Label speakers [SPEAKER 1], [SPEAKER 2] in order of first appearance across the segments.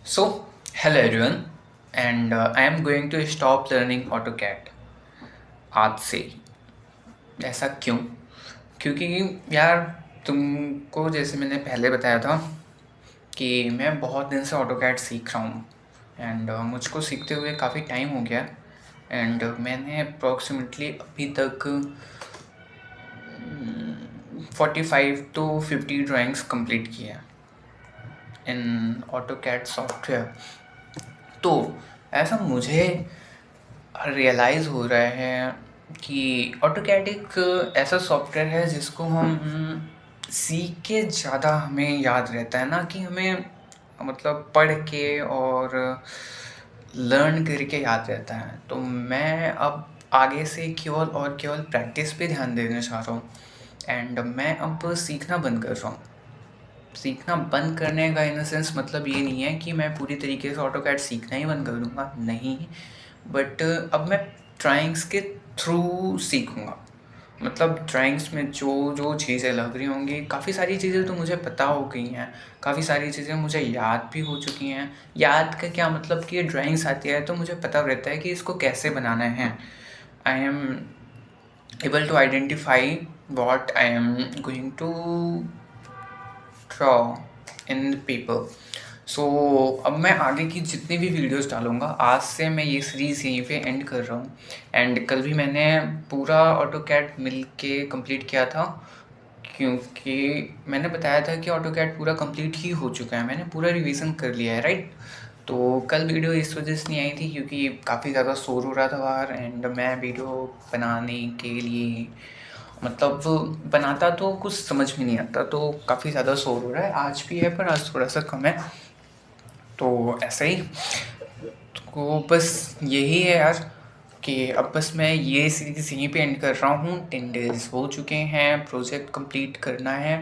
[SPEAKER 1] So, hello everyone, and I am going to stop learning AutoCAD आज से। ऐसा क्यों? क्योंकि यार तुमको जैसे मैंने पहले बताया था कि मैं बहुत दिन से AutoCAD सीख रहा हूँ एंड मुझको सीखते हुए काफ़ी टाइम हो गया एंड मैंने अप्रॉक्सीमेटली अभी तक 45 to 50 ड्राइंग्स कंप्लीट किए हैं इन AutoCAD सॉफ्टवेयर। तो ऐसा मुझे रियलाइज़ हो रहा है कि ऑटोकैड एक ऐसा सॉफ्टवेयर है जिसको हम सीख के ज़्यादा हमें याद रहता है ना कि हमें मतलब पढ़ के और लर्न करके याद रहता है। तो मैं अब आगे से केवल और केवल प्रैक्टिस पे ध्यान देना चाह रहा हूँ एंड मैं अब सीखना बंद कर रहा हूँ। सीखना बंद करने का इन द सेंस मतलब ये नहीं है कि मैं पूरी तरीके से ऑटोकैड सीखना ही बंद कर दूँगा, नहीं। बट अब मैं ड्राइंग्स के थ्रू सीखूँगा। मतलब ड्राइंग्स में जो चीज़ें लग रही होंगी, काफ़ी सारी चीज़ें तो मुझे पता हो गई हैं, काफ़ी सारी चीज़ें मुझे याद भी हो चुकी हैं। याद का क्या मतलब कि ड्राइंग्स आती है तो मुझे पता रहता है कि इसको कैसे बनाना है। I am able to identify what I am going to draw in paper. So अब मैं आगे की जितनी भी वीडियोस डालूँगा, आज से मैं ये सीरीज़ यहीं पे एंड कर रहा हूँ। एंड कल भी मैंने पूरा ऑटोकैड मिल के कंप्लीट किया था, क्योंकि मैंने बताया था कि ऑटोकैड पूरा कंप्लीट ही हो चुका है, मैंने पूरा रिवीजन कर लिया है, राइट। तो कल वीडियो इस वजह से नहीं आई थी क्योंकि काफ़ी ज़्यादा शोर हो रहा था बाहर एंड मैं वीडियो बनाने के लिए मतलब बनाता तो कुछ समझ में नहीं आता, तो काफ़ी ज़्यादा शोर हो रहा है। आज भी है पर आज थोड़ा सा कम है, तो ऐसा ही। तो बस यही है यार कि अब बस मैं ये सीरीज़ यहीं पे एंड कर रहा हूँ। 10 डेज़ हो चुके हैं, प्रोजेक्ट कंप्लीट करना है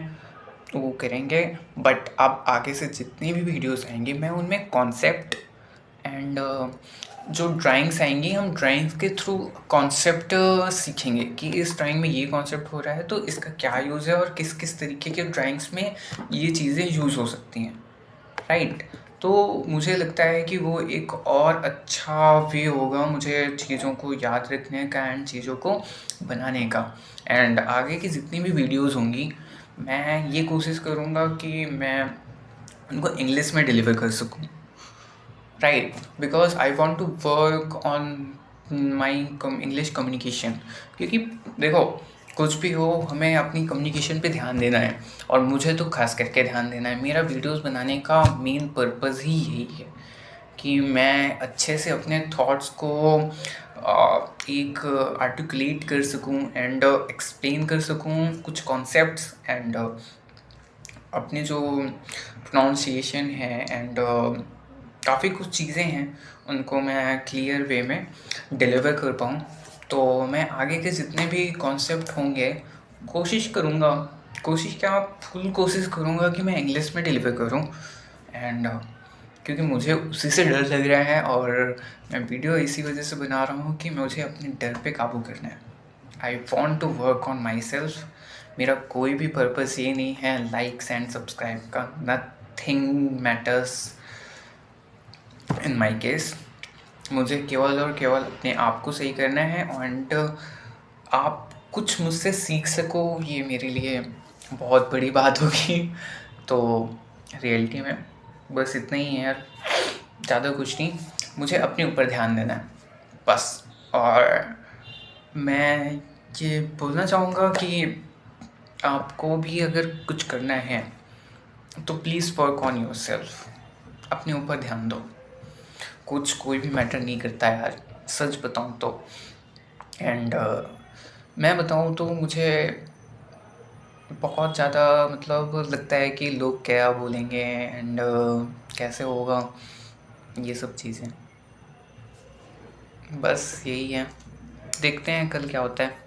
[SPEAKER 1] तो वो करेंगे। बट अब आगे से जितनी भी वीडियोस आएंगी मैं उनमें कॉन्सेप्ट एंड जो ड्राइंग्स आएंगी, हम ड्राइंग्स के थ्रू कॉन्सेप्ट सीखेंगे कि इस ड्राइंग में ये कॉन्सेप्ट हो रहा है तो इसका क्या यूज़ है और किस किस तरीके के ड्राइंग्स में ये चीज़ें यूज़ हो सकती हैं, राइट। तो मुझे लगता है कि वो एक और अच्छा वे होगा मुझे चीज़ों को याद रखने का एंड चीज़ों को बनाने का। एंड आगे की जितनी भी वीडियोस होंगी मैं ये कोशिश करूँगा कि मैं उनको इंग्लिश में डिलीवर कर सकूँ, right, because I want to work on my English communication. क्योंकि देखो, कुछ भी हो हमें अपनी कम्युनिकेशन पे ध्यान देना है और मुझे तो खास करके ध्यान देना है। मेरा वीडियोस बनाने का मेन पर्पज़ ही यही है कि मैं अच्छे से अपने थॉट्स को एक आर्टिकुलेट कर सकूं एंड एक्सप्लेन कर सकूं कुछ कॉन्सेप्ट्स एंड अपने जो प्रोनाउंसिएशन है एंड काफ़ी कुछ चीज़ें हैं उनको मैं क्लियर वे में डिलीवर कर पाऊँ। तो मैं आगे के जितने भी कॉन्सेप्ट होंगे कोशिश करूँगा, कोशिश क्या फुल कोशिश करूँगा कि मैं इंग्लिश में डिलीवर करूँ। एंड क्योंकि मुझे उसी से डर लग रहा है और मैं वीडियो इसी वजह से बना रहा हूँ कि मुझे अपने डर पे काबू करना है। I want to work on myself. मेरा कोई भी पर्पज़ ये नहीं है लाइक्स एंड सब्सक्राइब का, nothing matters in my case. मुझे केवल और केवल अपने आप को सही करना है एंड आप कुछ मुझसे सीख सको, ये मेरे लिए बहुत बड़ी बात होगी। तो रियलिटी में बस इतना ही है यार, ज़्यादा कुछ नहीं। मुझे अपने ऊपर ध्यान देना है बस। और मैं ये बोलना चाहूँगा कि आपको भी अगर कुछ करना है तो please work on your self, अपने ऊपर ध्यान दो। कुछ कोई भी मैटर नहीं करता है यार, सच बताऊँ तो। एंड मैं बताऊँ तो मुझे बहुत ज़्यादा मतलब लगता है कि लोग क्या बोलेंगे एंड कैसे होगा, ये सब चीज़ें। बस यही है, देखते हैं कल क्या होता है।